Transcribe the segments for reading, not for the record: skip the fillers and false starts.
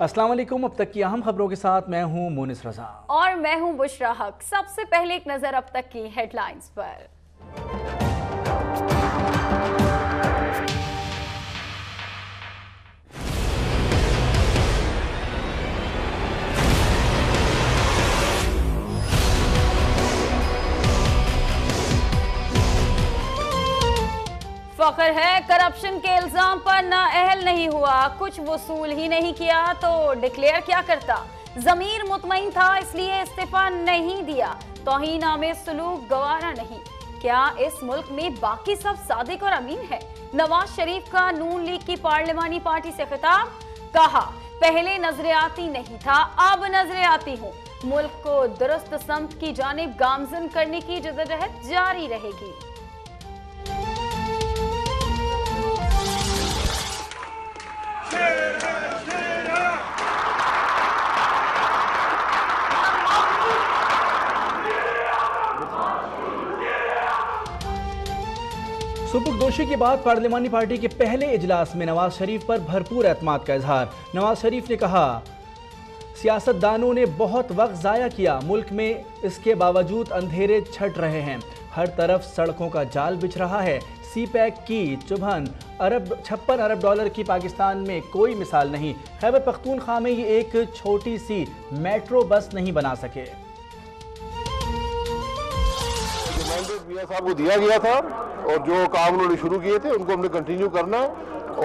अस्सलाम वालेकुम। अब तक की अहम खबरों के साथ मैं हूं मोनिस रजा और मैं हूं बुशरा हक। सबसे पहले एक नजर अब तक की हेडलाइंस पर। फख्र है करप्शन के इल्जाम पर नाअहल नहीं हुआ, कुछ वसूल ही नहीं किया तो डिक्लेयर क्या करता। ज़मीर मुतमईन था इसलिए इस्तीफा नहीं दिया, तौहीन आमेज सलूक गवारा नहीं। क्या इस मुल्क में बाकी सब सादिक और अमीन है। नवाज शरीफ का नून लीग की पार्लिमानी पार्टी से खिताब, कहा पहले नजरियाती नहीं था अब नजरियाती हूँ। मुल्क को दुरुस्त समत की जानिब गामजन करने की जदोजहद जारी रहेगी। सुपुर्दोशी के बाद पार्लिमानी पार्टी के पहले इजलास में नवाज शरीफ पर भरपूर एतमाद का इजहार। नवाज शरीफ ने कहा सियासतदानों ने बहुत वक्त ज़ाया किया, मुल्क में इसके बावजूद अंधेरे छट रहे हैं, हर तरफ सड़कों का जाल बिछ रहा है। सी पैक की चुभन 56 अरब डॉलर की पाकिस्तान में कोई मिसाल नहीं। खैबर पख्तूनख्वा में ये एक छोटी सी मेट्रो बस नहीं बना सके। मियां साहब को दिया गया था और जो काम उन्होंने शुरू किए थे उनको हमने कंटिन्यू करना है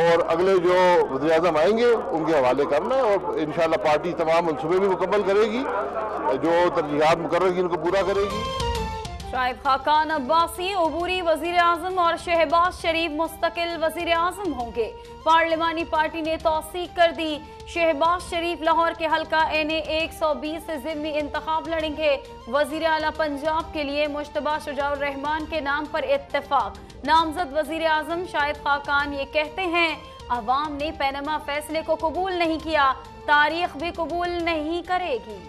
और अगले जो वज़ीर-ए-आज़म आएंगे उनके हवाले करना है और इंशाल्लाह पार्टी तमाम मनसूबे भी मुकम्मल करेगी, जो तरजीहात मुकर्रर की उनको पूरा करेगी। शाहिद खाकान अब्बासी अबूरी वजीर आजम और शहबाज शरीफ मुस्तकिल वजीर आजम होंगे। पार्लिमानी पार्टी ने तौसीक कर दी। शहबाज शरीफ लाहौर के हल्का NA 120 से ज़िमनी इंतखाब लड़ेंगे। वजीर आला पंजाब के लिए मुश्तबा शुजाउर रहमान के नाम पर इत्तेफाक। नामजद वजीर आजम शाहिद खाकान ये कहते हैं अवाम ने पैनमा फैसले को कबूल नहीं किया, तारीख भी कबूल नहीं करेगी।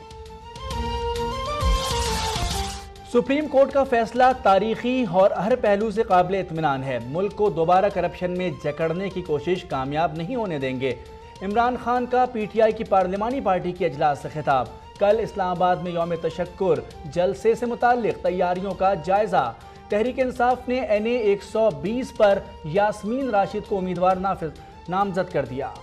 सुप्रीम कोर्ट का फैसला तारीखी और हर पहलू से काबिल इत्मीनान है। मुल्क को दोबारा करप्शन में जकड़ने की कोशिश कामयाब नहीं होने देंगे। इमरान खान का PTI की पार्लिमानी पार्टी के इजलास से खिताब। कल इस्लामाबाद में यौम तशक्कुर जलसे से मुताल्लिक तैयारियों का जायजा। तहरीक इंसाफ ने NA 120 पर यास्मीन राशिद को उम्मीदवार नामजद कर दिया।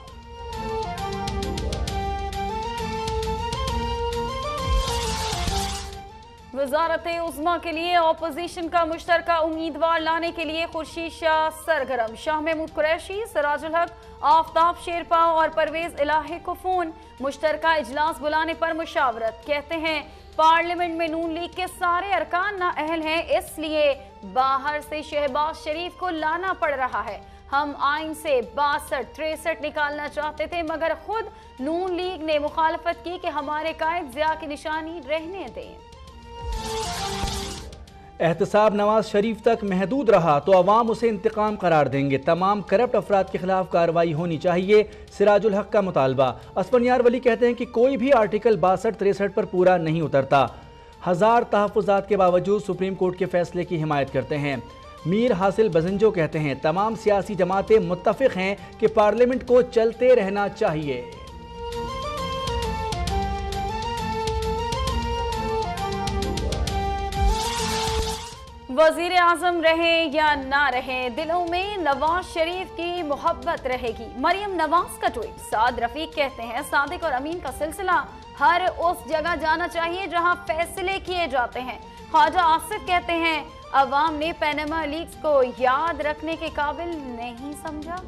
वजारत उज़्मा के लिए अपोजिशन का मुश्तरका उम्मीदवार लाने के लिए खुर्शीद शाह सरगर्म। शाह महमूद कुरैशी, सिराजुल हक, आफ्ताब शेरपा और परवेज इलाही को फोन। मुश्तरका इजलास बुलाने पर मुशावरत। कहते हैं पार्लियामेंट में नून लीग के सारे अरकान नाअहल हैं, इसलिए बाहर से शहबाज शरीफ को लाना पड़ रहा है। हम आइन से 62-63 निकालना चाहते थे मगर खुद नून लीग ने मुखालफत की कि हमारे कायद ज़िया की निशानी रहने दें। एहतसाब नवाज शरीफ तक महदूद रहा तो अवाम उसे इंतकाम करार देंगे। तमाम करप्ट अफराद के खिलाफ कार्रवाई होनी चाहिए, सिराजुल हक का मुतालबा। असफनियार वली कहते हैं कि कोई भी आर्टिकल 62-63 पर पूरा नहीं उतरता। हजार तहफ़्फ़ुज़ात के बावजूद सुप्रीम कोर्ट के फैसले की हिमायत करते हैं। मीर हासिल बजंजो कहते हैं तमाम सियासी जमातें मुत्तफ़िक़ हैं कि पार्लियामेंट को चलते रहना चाहिए। वजीर आजम रहे या ना रहे, दिलों में नवाज शरीफ की मोहब्बत रहेगी। मरियम नवाज का ट्वीट। साद रफीक कहते हैं सादिक और अमीन का सिलसिला हर उस जगह जाना चाहिए जहां फैसले किए जाते हैं। ख्वाजा आसिफ कहते हैं अवाम ने पैनमा लीक्स को याद रखने के काबिल नहीं समझा।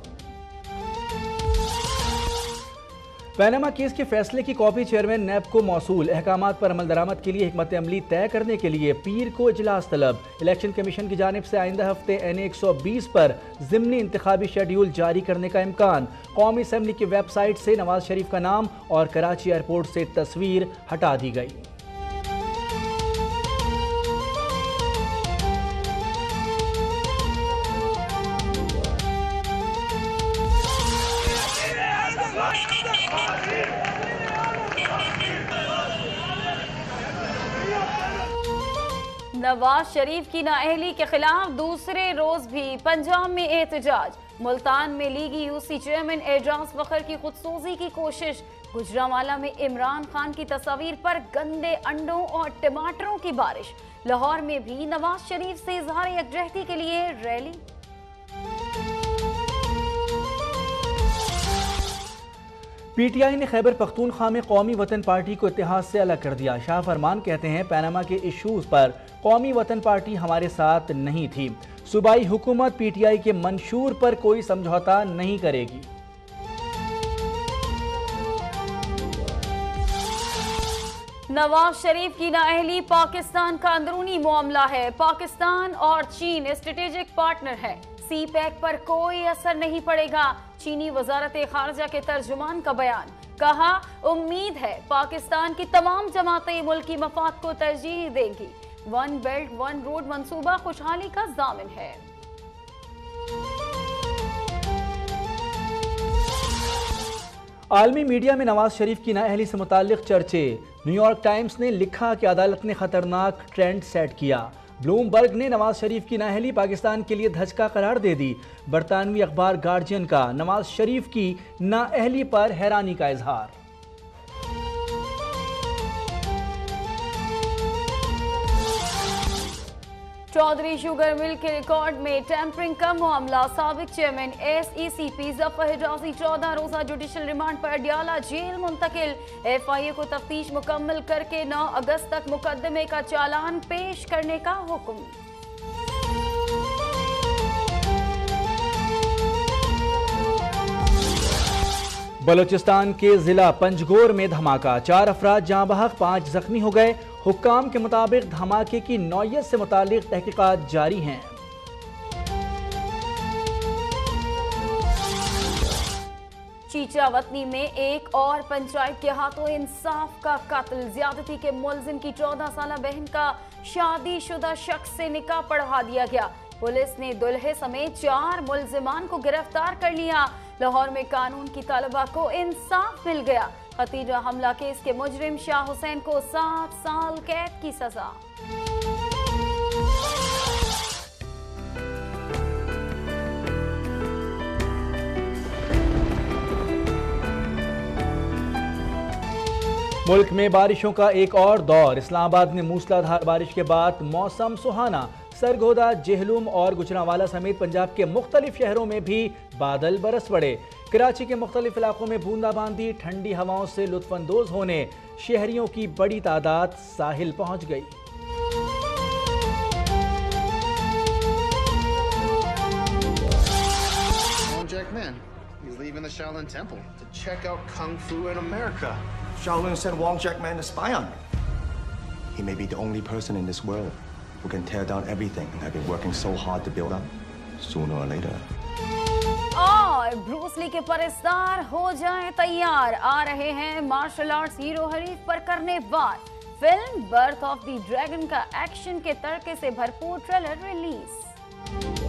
पैनामा केस के फैसले की कॉपी चेयरमैन नैब को मौसूल। अहकामात पर अमल दरामद के लिए हिकमत अमली तय करने के लिए पीर को इजलास तलब। इलेक्शन कमीशन की जानिब से आइंदा हफ्ते NA 120 पर ज़िमनी इंतखाबी शेड्यूल जारी करने का इम्कान। कौमी असम्बली की वेबसाइट से नवाज शरीफ का नाम और कराची एयरपोर्ट से तस्वीर हटा दी गई। नवाज शरीफ की नाअहली के खिलाफ दूसरे रोज भी पंजाब में एहतजाज। मुल्तान में लीगी यूसी चेयरमैन एजाज फखर की खुदसोजी की कोशिश। गुजरांवाला में इमरान खान की तस्वीर पर गंदे अंडों और टमाटरों की बारिश। लाहौर में भी नवाज शरीफ से इजहार यकजहती के लिए रैली। पीटीआई ने खैबर पख्तूनख्वा में कौमी वतन पार्टी को इत्तेहाद से अलग कर दिया। शाह फरमान कहते हैं पैनामा के इश्यूज पर कौमी वतन पार्टी हमारे साथ नहीं थी। सूबाई हुकूमत पीटीआई के मंशूर पर कोई समझौता नहीं करेगी। नवाज शरीफ की नाअहली पाकिस्तान का अंदरूनी मामला है। पाकिस्तान और चीन स्ट्रेटेजिक पार्टनर है। सी पैक पर कोई असर नहीं पड़ेगा। चीनी वजारत खारजा के तर्जुमान का बयान। कहा उम्मीद है पाकिस्तान की तमाम जमातें मुल्की मफाद को तरजीह देंगी। वन बेल्ट वन रोड मंसूबा खुशहाली का जामिन है। आलमी मीडिया में नवाज शरीफ की नाअहली से मुताल्लिक चर्चे। न्यूयॉर्क टाइम्स ने लिखा कि अदालत ने खतरनाक ट्रेंड सेट किया। ब्लूमबर्ग ने नवाज शरीफ की नाअहली पाकिस्तान के लिए धचका करार दे दी। बरतानवी अखबार गार्जियन का नवाज शरीफ की नाअहली पर हैरानी का इजहार। चौधरी शुगर मिल के रिकॉर्ड में टैंपरिंग का मामला। साबिक चेयरमैन SECP जफर हिजाजी 14 रोजा जुडिशल रिमांड पर अडियाला जेल मुंतकिल। FIA को तफ्तीश मुकम्मल करके 9 अगस्त तक मुकदमे का चालान पेश करने का हुक्म। बलूचिस्तान के जिला पंजगोर में धमाका। 4 अफराद जाँ बहक, 5 जख्मी हो गए। हुक्काम के मुताबिक धमाके की नौयत से मुतालिक तहकीकात जारी हैं। चीचावतनी में एक और पंचायत के हाथों इंसाफ का कत्ल। ज्यादती के मुलजिम की 14 साला बहन का शादीशुदा शख्स से निकाह पढ़वा दिया गया। पुलिस ने दुल्हे समेत 4 मुलजिमान को गिरफ्तार कर लिया। लाहौर में कानून की तलबा को इंसाफ मिल गया। खतीजा हमला केस के मुजरिम शाह हुसैन को 7 साल कैद की सजा। मुल्क में बारिशों का एक और दौर। इस्लामाबाद में मूसलाधार बारिश के बाद मौसम सुहाना। सरगोदा, जेहलुम और गुजरांवाला समेत पंजाब के मुख्तलिफ शहरों में भी बादल बरस पड़े। कराची के मुख्तलिफ इलाकों में बूंदाबांदी। ठंडी हवाओं से लुत्फानंदोज होने शहरियों की बड़ी तादाद साहिल पहुंच गई। Jack Man, he's leaving the Shaolin Temple to check out Kung Fu in America. Shaolin sent Wong Jack Man to spy on me. He may be the only person in this world who can tear down everything I've been working so hard to build up. Sooner or later. और Bruce Lee के परस्तार हो जाएं तैयार। आ रहे हैं martial arts hero हरीफ पर करने वार। Film birth of the dragon का एक्शन के तड़के से भरपूर ट्रेलर रिलीज।